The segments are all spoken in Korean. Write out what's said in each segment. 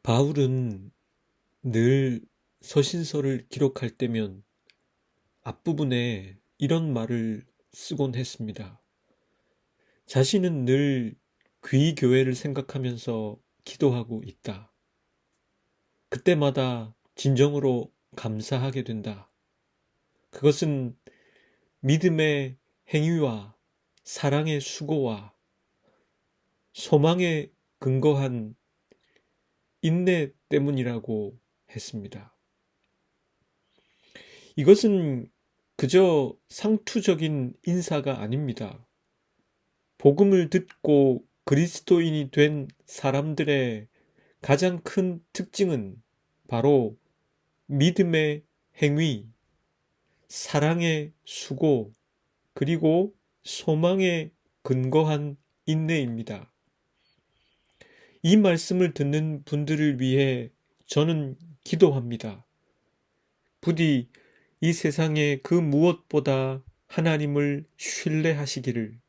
바울은 늘 서신서를 기록할 때면 앞부분에 이런 말을 쓰곤 했습니다. 자신은 늘 귀교회를 생각하면서 기도하고 있다. 그때마다 진정으로 감사하게 된다. 그것은 믿음의 행위와 사랑의 수고와 소망에 근거한 인내 때문이라고 했습니다. 이것은 그저 상투적인 인사가 아닙니다. 복음을 듣고 그리스도인이 된 사람들의 가장 큰 특징은 바로 믿음의 행위, 사랑의 수고, 그리고 소망에 근거한 인내입니다. 이 말씀을 듣는 분들을 위해 저는 기도합니다. 부디 이 세상의 그 무엇보다 하나님을 신뢰하시기를.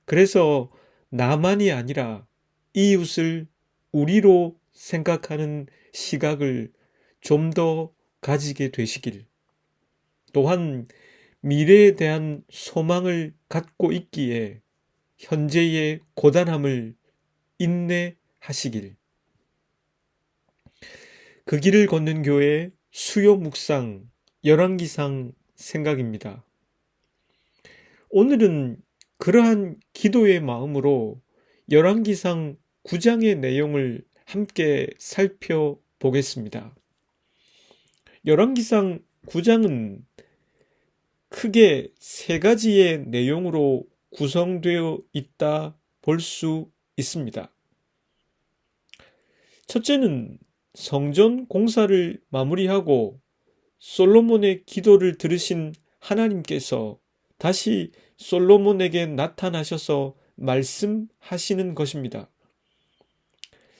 그래서 나만이 아니라 이웃을 우리로 생각하는 시각을 좀 더 가지게 되시길. 또한 미래에 대한 소망을 갖고 있기에 현재의 고단함을 인내하시길. 그 길을 걷는 교회 수요 묵상 열왕기상 생각입니다. 오늘은 그러한 기도의 마음으로 열왕기상 9장의 내용을 함께 살펴보겠습니다. 열왕기상 9장은 크게 세 가지의 내용으로 구성되어 있다 볼 수 있습니다. 첫째는 성전 공사를 마무리하고 솔로몬의 기도를 들으신 하나님께서 다시 솔로몬에게 나타나셔서 말씀하시는 것입니다.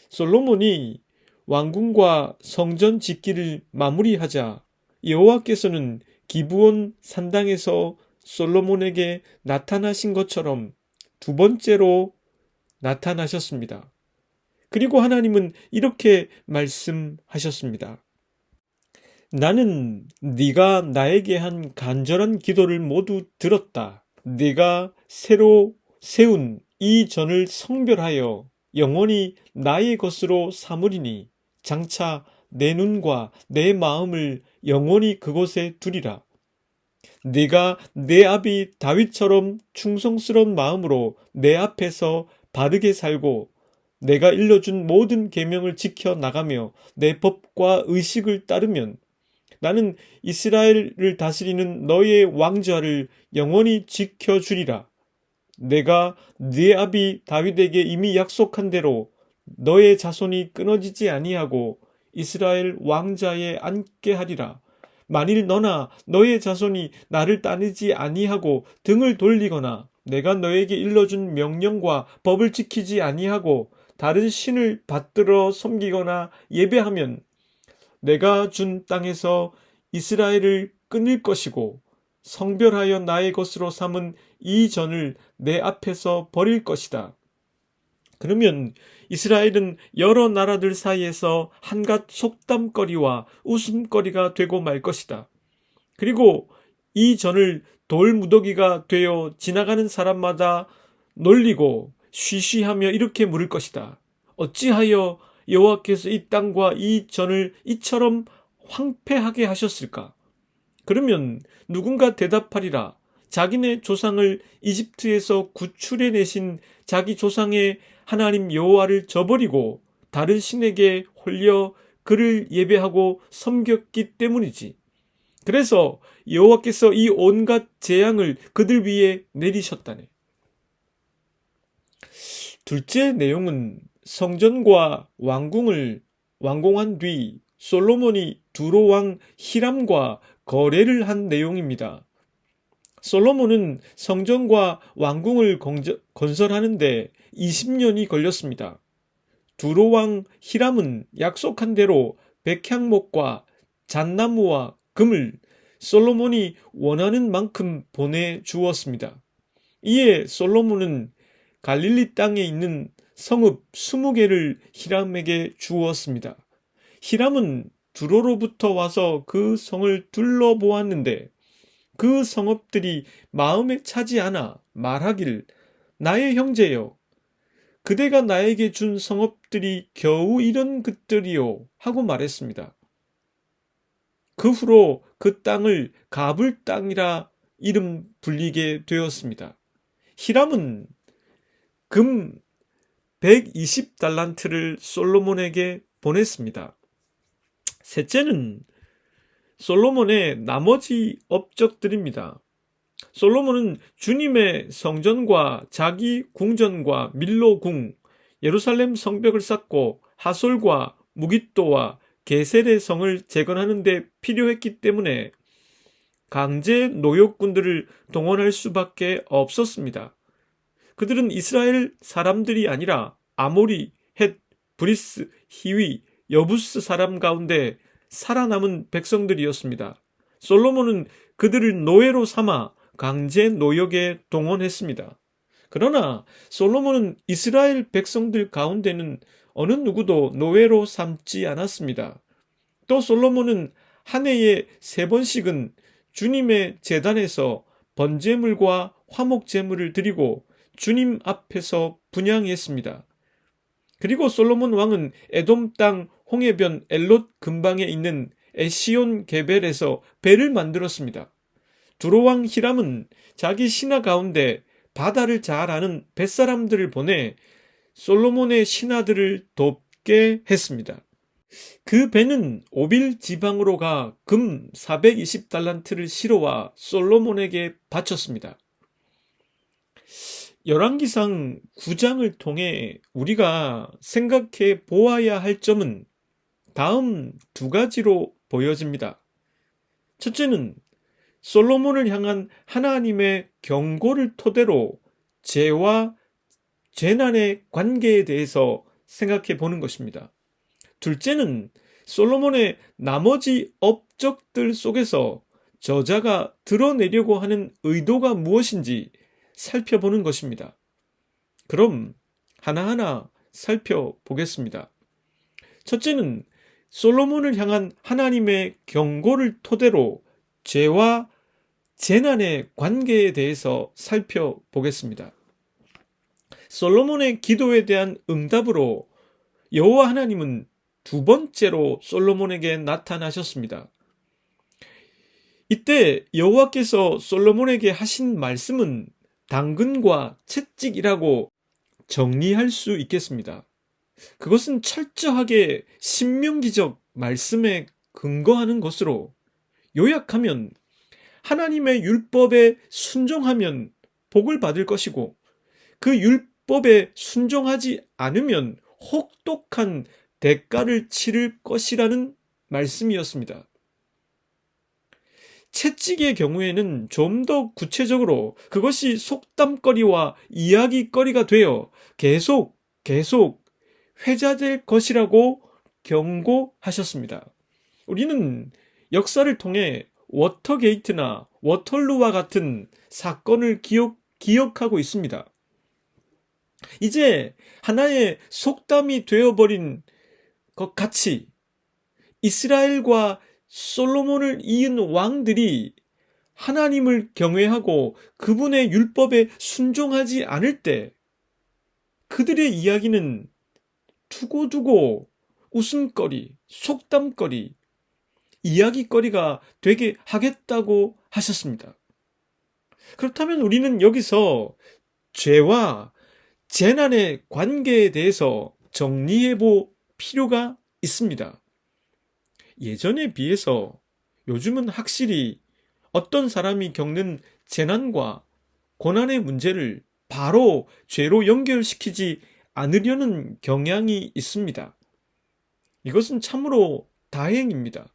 솔로몬이 왕궁과 성전 짓기를 마무리하자 여호와께서는 기브온 산당에서 솔로몬에게 나타나신 것처럼 두 번째로 나타나셨습니다. 그리고 하나님은 이렇게 말씀하셨습니다. 나는 네가 나에게 한 간절한 기도를 모두 들었다. 네가 새로 세운 이 전을 성별하여 영원히 나의 것으로 삼으리니 장차 내 눈과 내 마음을 영원히 그곳에 두리라. 네가 내 아비 다윗처럼 충성스러운 마음으로 내 앞에서 바르게 살고 내가 일러준 모든 계명을 지켜 나가며 내 법과 의식을 따르면 나는 이스라엘을 다스리는 너의 왕좌를 영원히 지켜주리라. 내가 네 아비 다윗에게 이미 약속한 대로 너의 자손이 끊어지지 아니하고 이스라엘 왕좌에 앉게 하리라. 만일 너나 너의 자손이 나를 따르지 아니하고 등을 돌리거나 내가 너에게 일러준 명령과 법을 지키지 아니하고 다른 신을 받들어 섬기거나 예배하면 내가 준 땅에서 이스라엘을 끊을 것이고 성별하여 나의 것으로 삼은 이 전을 내 앞에서 버릴 것이다. 그러면 이스라엘은 여러 나라들 사이에서 한갓 속담거리와 웃음거리가 되고 말 것이다. 그리고 이 전을 돌무더기가 되어 지나가는 사람마다 놀리고 쉬쉬하며 이렇게 물을 것이다. 어찌하여 여호와께서 이 땅과 이 전을 이처럼 황폐하게 하셨을까? 그러면 누군가 대답하리라. 자기네 조상을 이집트에서 구출해내신 자기 조상의 하나님 여호와를 저버리고 다른 신에게 홀려 그를 예배하고 섬겼기 때문이지. 그래서 여호와께서 이 온갖 재앙을 그들 위에 내리셨다네. 둘째 내용은 성전과 왕궁을 완공한 뒤 솔로몬이 두로 왕 히람과 거래를 한 내용입니다. 솔로몬은 성전과 왕궁을 건설하는데 20년이 걸렸습니다. 두로 왕 히람은 약속한 대로 백향목과 잣나무와 금을 솔로몬이 원하는 만큼 보내주었습니다. 이에 솔로몬은 갈릴리 땅에 있는 성읍 20개를 히람에게 주었습니다. 히람은 두로로부터 와서 그 성을 둘러보았는데 그 성읍들이 마음에 차지 않아 말하길 나의 형제여 그대가 나에게 준 성읍들이 겨우 이런 것들이요 하고 말했습니다. 그 후로 그 땅을 가불 땅이라 이름 불리게 되었습니다. 히람은 금 120달란트를 솔로몬에게 보냈습니다. 셋째는 솔로몬의 나머지 업적들입니다. 솔로몬은 주님의 성전과 자기 궁전과 밀로궁, 예루살렘 성벽을 쌓고 하솔과 무깃도와 게셀의 성을 재건하는 데 필요했기 때문에 강제 노역군들을 동원할 수밖에 없었습니다. 그들은 이스라엘 사람들이 아니라 아모리, 헷, 브리스, 히위, 여부스 사람 가운데 살아남은 백성들이었습니다. 솔로몬은 그들을 노예로 삼아 강제 노역에 동원했습니다. 그러나 솔로몬은 이스라엘 백성들 가운데는 어느 누구도 노예로 삼지 않았습니다. 또 솔로몬은 한 해에 3번씩은 주님의 제단에서 번제물과 화목제물을 드리고 주님 앞에서 분향했습니다. 그리고 솔로몬 왕은 에돔 땅 홍해변 엘롯 근방에 있는 에시온 게벨에서 배를 만들었습니다. 두로왕 히람은 자기 신하 가운데 바다를 잘 아는 뱃사람들을 보내 솔로몬의 신하들을 돕게 했습니다. 그 배는 오빌 지방으로 가 금 420달란트를 실어와 솔로몬에게 바쳤습니다. 열왕기상 9장을 통해 우리가 생각해 보아야 할 점은 다음 2가지로 보여집니다. 첫째는 솔로몬을 향한 하나님의 경고를 토대로 죄와 재난의 관계에 대해서 생각해 보는 것입니다. 둘째는 솔로몬의 나머지 업적들 속에서 저자가 드러내려고 하는 의도가 무엇인지 살펴보는 것입니다. 그럼 하나하나 살펴보겠습니다. 첫째는 솔로몬을 향한 하나님의 경고를 토대로 죄와 재난의 관계에 대해서 살펴보겠습니다. 솔로몬의 기도에 대한 응답으로 여호와 하나님은 2번째로 솔로몬에게 나타나셨습니다. 이때 여호와께서 솔로몬에게 하신 말씀은 당근과 채찍이라고 정리할 수 있겠습니다. 그것은 철저하게 신명기적 말씀에 근거하는 것으로 요약하면 하나님의 율법에 순종하면 복을 받을 것이고 그 율법에 순종하지 않으면 혹독한 대가를 치를 것이라는 말씀이었습니다. 채찍의 경우에는 좀 더 구체적으로 그것이 속담거리와 이야기거리가 되어 계속 회자될 것이라고 경고하셨습니다. 우리는 역사를 통해 워터게이트나 워털루와 같은 사건을 기억하고 있습니다. 이제 하나의 속담이 되어버린 것 같이 이스라엘과 솔로몬을 이은 왕들이 하나님을 경외하고 그분의 율법에 순종하지 않을 때 그들의 이야기는 두고두고 웃음거리, 속담거리, 이야기거리가 되게 하겠다고 하셨습니다. 그렇다면 우리는 여기서 죄와 재난의 관계에 대해서 정리해 볼 필요가 있습니다. 예전에 비해서 요즘은 확실히 어떤 사람이 겪는 재난과 고난의 문제를 바로 죄로 연결시키지 않으려는 경향이 있습니다. 이것은 참으로 다행입니다.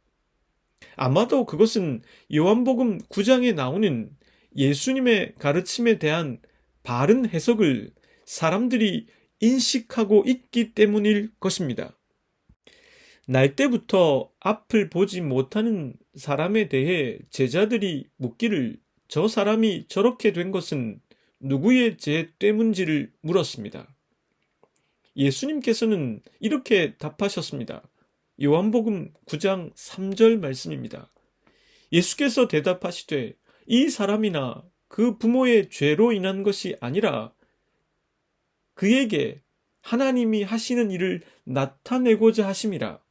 아마도 그것은 요한복음 9장에 나오는 예수님의 가르침에 대한 바른 해석을 사람들이 인식하고 있기 때문일 것입니다. 날 때부터 앞을 보지 못하는 사람에 대해 제자들이 묻기를 저 사람이 저렇게 된 것은 누구의 죄 때문인지를 물었습니다. 예수님께서는 이렇게 답하셨습니다. 요한복음 9장 3절 말씀입니다. 예수께서 대답하시되 이 사람이나 그 부모의 죄로 인한 것이 아니라 그에게 하나님이 하시는 일을 나타내고자 하심이라.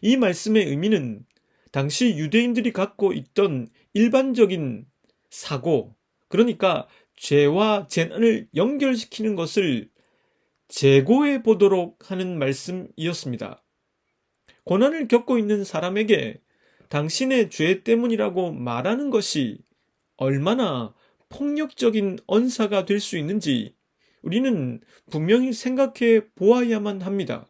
이 말씀의 의미는 당시 유대인들이 갖고 있던 일반적인 사고, 그러니까 죄와 재난을 연결시키는 것을 재고해 보도록 하는 말씀이었습니다. 고난을 겪고 있는 사람에게 당신의 죄 때문이라고 말하는 것이 얼마나 폭력적인 언사가 될 수 있는지 우리는 분명히 생각해 보아야만 합니다.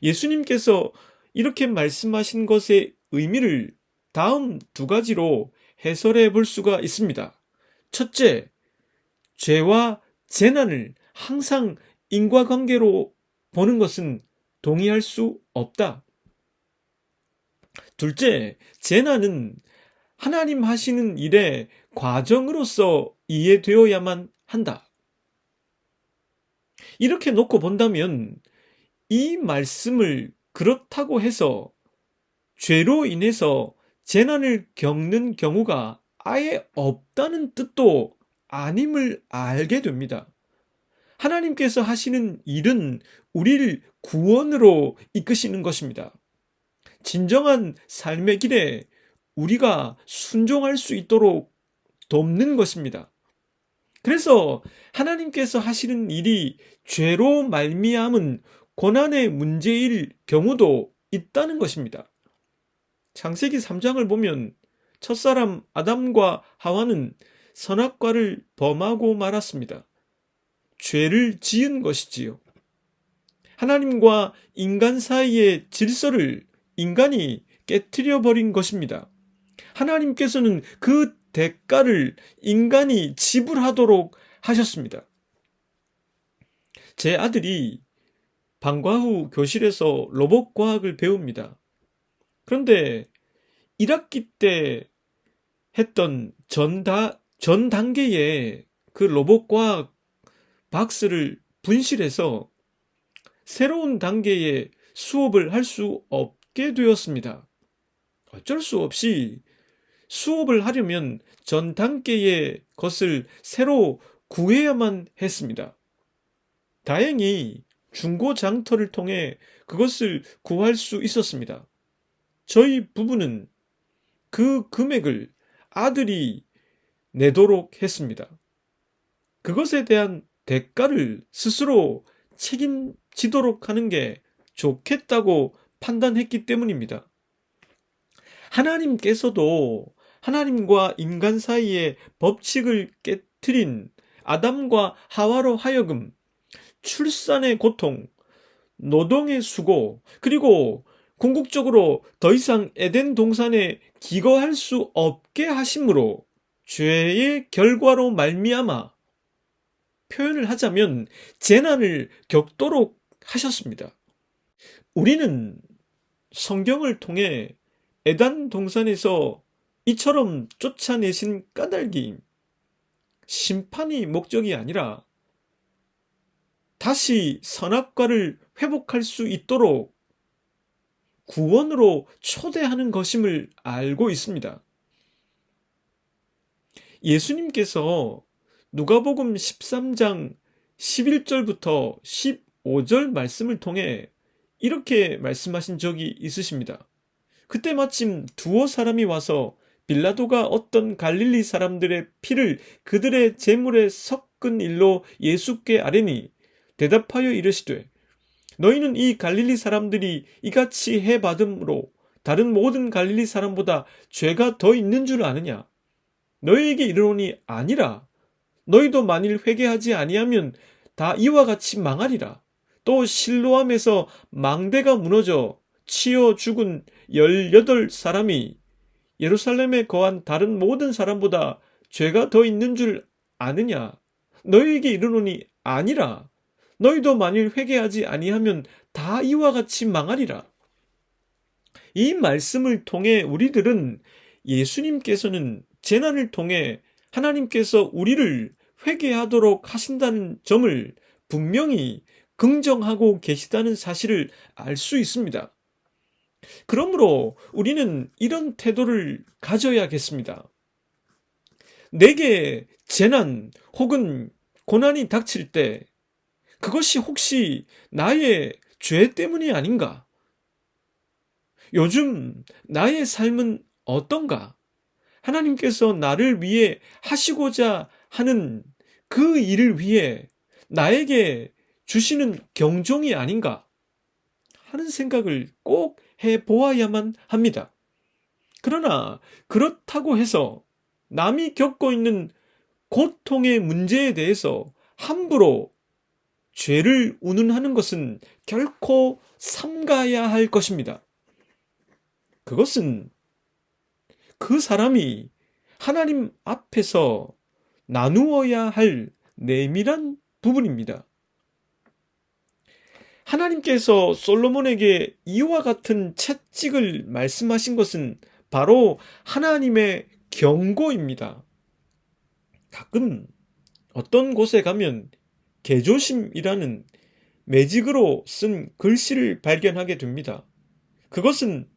예수님께서 이렇게 말씀하신 것의 의미를 다음 두 가지로 해설해 볼 수가 있습니다. 첫째, 죄와 재난을 항상 인과관계로 보는 것은 동의할 수 없다. 둘째, 재난은 하나님 하시는 일의 과정으로서 이해되어야만 한다. 이렇게 놓고 본다면 이 말씀을 그렇다고 해서 죄로 인해서 재난을 겪는 경우가 아예 없다는 뜻도 아님을 알게 됩니다. 하나님께서 하시는 일은 우리를 구원으로 이끄시는 것입니다. 진정한 삶의 길에 우리가 순종할 수 있도록 돕는 것입니다. 그래서 하나님께서 하시는 일이 죄로 말미암은 고난의 문제일 경우도 있다는 것입니다. 창세기 3장을 보면 첫사람 아담과 하와는 선악과를 범하고 말았습니다. 죄를 지은 것이지요. 하나님과 인간 사이의 질서를 인간이 깨트려 버린 것입니다. 하나님께서는 그 대가를 인간이 지불하도록 하셨습니다. 제 아들이 방과 후 교실에서 로봇 과학을 배웁니다. 그런데 1학기 때 했던 전 단계의 그 로봇 과학 박스를 분실해서 새로운 단계의 수업을 할 수 없게 되었습니다. 어쩔 수 없이 수업을 하려면 전 단계의 것을 새로 구해야만 했습니다. 다행히 중고 장터를 통해 그것을 구할 수 있었습니다. 저희 부부는 그 금액을 아들이 내도록 했습니다. 그것에 대한 대가를 스스로 책임지도록 하는 게 좋겠다고 판단했기 때문입니다. 하나님께서도 하나님과 인간 사이의 법칙을 깨트린 아담과 하와로 하여금 출산의 고통, 노동의 수고, 그리고 궁극적으로 더 이상 에덴 동산에 기거할 수 없게 하심으로 죄의 결과로 말미암아 표현을 하자면 재난을 겪도록 하셨습니다. 우리는 성경을 통해 에덴 동산에서 이처럼 쫓아내신 까닭이 심판이 목적이 아니라 다시 선악과를 회복할 수 있도록 구원으로 초대하는 것임을 알고 있습니다. 예수님께서 누가복음 13장 11절부터 15절 말씀을 통해 이렇게 말씀하신 적이 있으십니다. 그때 마침 두어 사람이 와서 빌라도가 어떤 갈릴리 사람들의 피를 그들의 제물에 섞은 일로 예수께 아뢰니 대답하여 이르시되 너희는 이 갈릴리 사람들이 이같이 해받음으로 다른 모든 갈릴리 사람보다 죄가 더 있는 줄 아느냐? 너희에게 이르노니 아니라. 너희도 만일 회개하지 아니하면 다 이와 같이 망하리라. 또 실로암에서 망대가 무너져 치여 죽은 18사람이 예루살렘에 거한 다른 모든 사람보다 죄가 더 있는 줄 아느냐? 너희에게 이르노니 아니라. 너희도 만일 회개하지 아니하면 다 이와 같이 망하리라. 이 말씀을 통해 우리들은 예수님께서는 재난을 통해 하나님께서 우리를 회개하도록 하신다는 점을 분명히 긍정하고 계시다는 사실을 알 수 있습니다. 그러므로 우리는 이런 태도를 가져야겠습니다. 내게 재난 혹은 고난이 닥칠 때 그것이 혹시 나의 죄 때문이 아닌가? 요즘 나의 삶은 어떤가? 하나님께서 나를 위해 하시고자 하는 그 일을 위해 나에게 주시는 경종이 아닌가 하는 생각을 꼭 해보아야만 합니다. 그러나 그렇다고 해서 남이 겪고 있는 고통의 문제에 대해서 함부로 죄를 운운하는 것은 결코 삼가야 할 것입니다. 그것은 그 사람이 하나님 앞에서 나누어야 할 내밀한 부분입니다. 하나님께서 솔로몬에게 이와 같은 채찍을 말씀하신 것은 바로 하나님의 경고입니다. 가끔 어떤 곳에 가면 개조심이라는 매직으로 쓴 글씨를 발견하게 됩니다. 그것은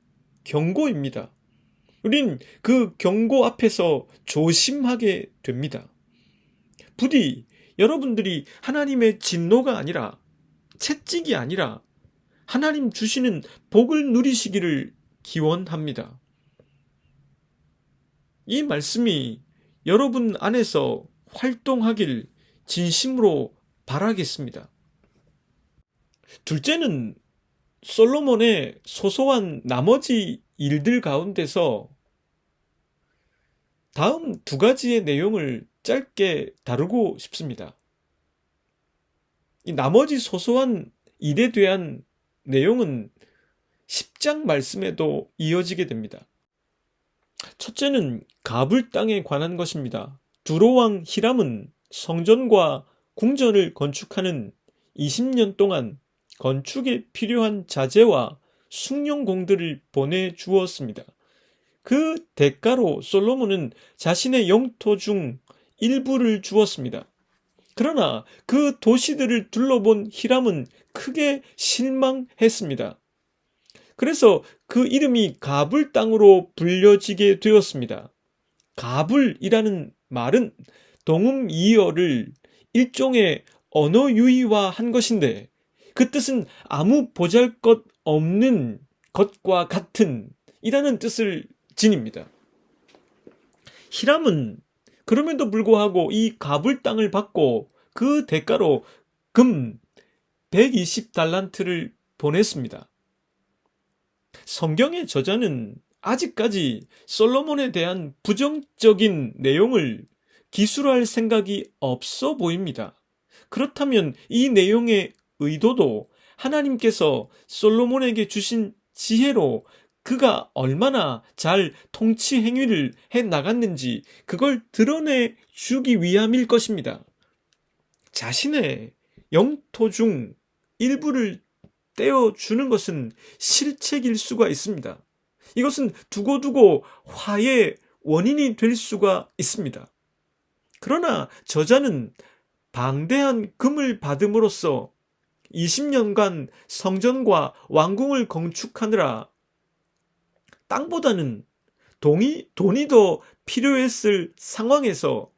경고입니다. 우린 그 경고 앞에서 조심하게 됩니다. 부디 여러분들이 하나님의 진노가 아니라 채찍이 아니라 하나님 주시는 복을 누리시기를 기원합니다. 이 말씀이 여러분 안에서 활동하길 진심으로 바라겠습니다. 둘째는 솔로몬의 소소한 나머지 일들 가운데서 다음 두 가지의 내용을 짧게 다루고 싶습니다. 이 나머지 소소한 일에 대한 내용은 10장 말씀에도 이어지게 됩니다. 첫째는 가불 땅에 관한 것입니다. 두로왕 히람은 성전과 궁전을 건축하는 20년 동안 건축에 필요한 자재와 숭늉공들을 보내주었습니다. 그 대가로 솔로몬은 자신의 영토 중 일부를 주었습니다. 그러나 그 도시들을 둘러본 히람은 크게 실망했습니다. 그래서 그 이름이 가불 땅으로 불려지게 되었습니다. 가불이라는 말은 동음이어를 일종의 언어 유희화한 것인데 그 뜻은 아무 보잘것 없는 것과 같은 이라는 뜻을 지닙니다. 히람은 그럼에도 불구하고 이 가불 땅을 받고 그 대가로 금 120달란트를 보냈습니다. 성경의 저자는 아직까지 솔로몬에 대한 부정적인 내용을 기술할 생각이 없어 보입니다. 그렇다면 이 내용의 의도도 하나님께서 솔로몬에게 주신 지혜로 그가 얼마나 잘 통치 행위를 해 나갔는지 그걸 드러내 주기 위함일 것입니다. 자신의 영토 중 일부를 떼어주는 것은 실책일 수가 있습니다. 이것은 두고두고 화의 원인이 될 수가 있습니다. 그러나 저자는 방대한 금을 받음으로써 20년간 성전과 왕궁을 건축하느라 땅보다는 돈이 더 필요했을 상황에서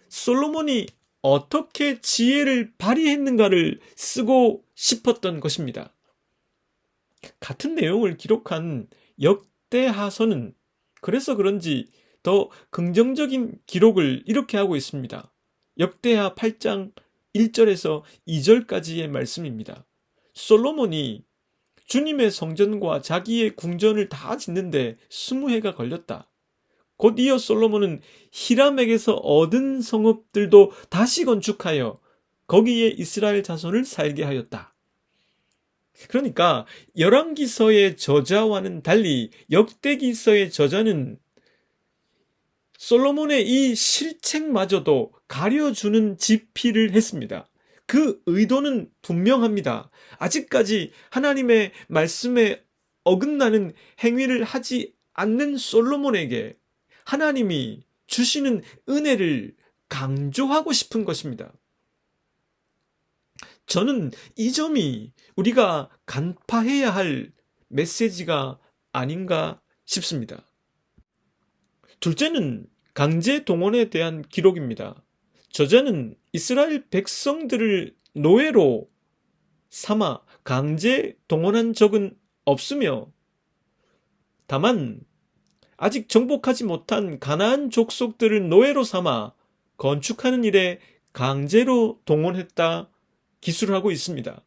솔로몬이 어떻게 지혜를 발휘했는가를 쓰고 싶었던 것입니다. 같은 내용을 기록한 역대하서는 그래서 그런지 더 긍정적인 기록을 이렇게 하고 있습니다. 역대하 8장 1절에서 2절까지의 말씀입니다. 솔로몬이 주님의 성전과 자기의 궁전을 다 짓는데 20해가 걸렸다. 곧 이어 솔로몬은 히람에게서 얻은 성읍들도 다시 건축하여 거기에 이스라엘 자손을 살게 하였다. 그러니까 열왕기서의 저자와는 달리 역대기서의 저자는 솔로몬의 이 실책마저도 가려주는 집필을 했습니다. 그 의도는 분명합니다. 아직까지 하나님의 말씀에 어긋나는 행위를 하지 않는 솔로몬에게 하나님이 주시는 은혜를 강조하고 싶은 것입니다. 저는 이 점이 우리가 간파해야 할 메시지가 아닌가 싶습니다. 둘째는 강제 동원에 대한 기록입니다. 저자는 이스라엘 백성들을 노예로 삼아 강제 동원한 적은 없으며, 다만 아직 정복하지 못한 가나안 족속들을 노예로 삼아 건축하는 일에 강제로 동원했다 기술하고 있습니다.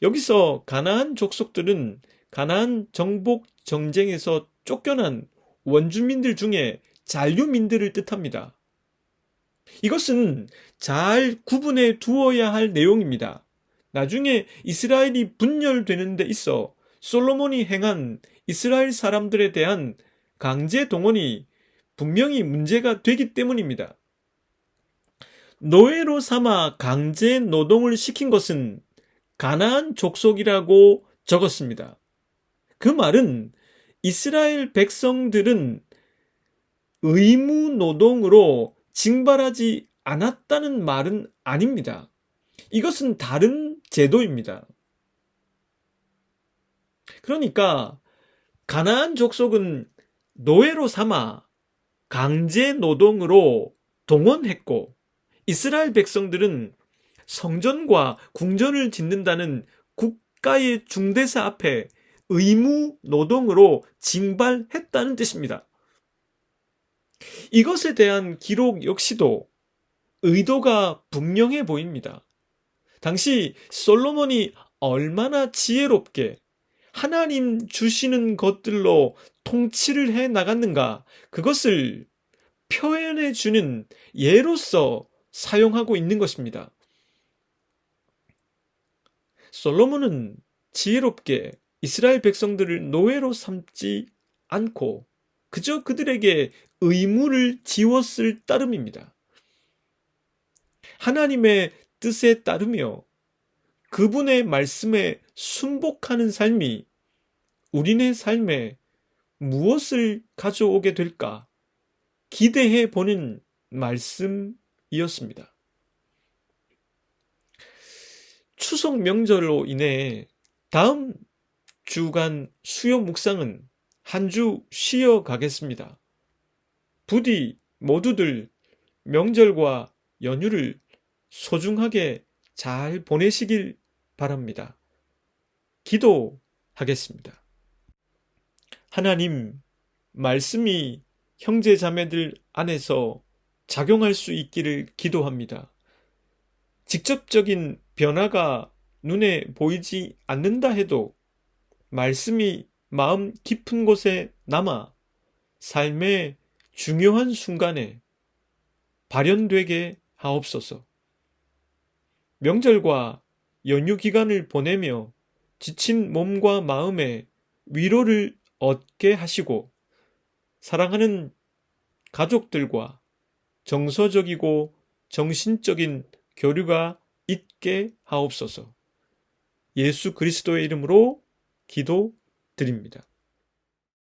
여기서 가나안 족속들은 가나안 정복 전쟁에서 쫓겨난 원주민들 중에 잔류민들을 뜻합니다. 이것은 잘 구분해 두어야 할 내용입니다. 나중에 이스라엘이 분열되는 데 있어 솔로몬이 행한 이스라엘 사람들에 대한 강제 동원이 분명히 문제가 되기 때문입니다. 노예로 삼아 강제 노동을 시킨 것은 가나안 족속이라고 적었습니다. 그 말은 이스라엘 백성들은 의무 노동으로 징발하지 않았다는 말은 아닙니다. 이것은 다른 제도입니다. 그러니까 가나안 족속은 노예로 삼아 강제 노동으로 동원했고, 이스라엘 백성들은 성전과 궁전을 짓는다는 국가의 중대사 앞에 의무 노동으로 징발했다는 뜻입니다. 이것에 대한 기록 역시도 의도가 분명해 보입니다. 당시 솔로몬이 얼마나 지혜롭게 하나님 주시는 것들로 통치를 해 나갔는가, 그것을 표현해 주는 예로서 사용하고 있는 것입니다. 솔로몬은 지혜롭게 이스라엘 백성들을 노예로 삼지 않고 그저 그들에게 의무를 지웠을 따름입니다. 하나님의 뜻에 따르며 그분의 말씀에 순복하는 삶이 우리네 삶에 무엇을 가져오게 될까 기대해 보는 말씀이었습니다. 추석 명절로 인해 다음 주간 수요 묵상은 한 주 쉬어 가겠습니다. 부디 모두들 명절과 연휴를 소중하게 잘 보내시길 바랍니다. 기도하겠습니다. 하나님, 말씀이 형제 자매들 안에서 작용할 수 있기를 기도합니다. 직접적인 변화가 눈에 보이지 않는다 해도 말씀이 마음 깊은 곳에 남아 삶의 중요한 순간에 발현되게 하옵소서. 명절과 연휴 기간을 보내며 지친 몸과 마음에 위로를 얻게 하시고 사랑하는 가족들과 정서적이고 정신적인 교류가 있게 하옵소서. 예수 그리스도의 이름으로 기도드립니다.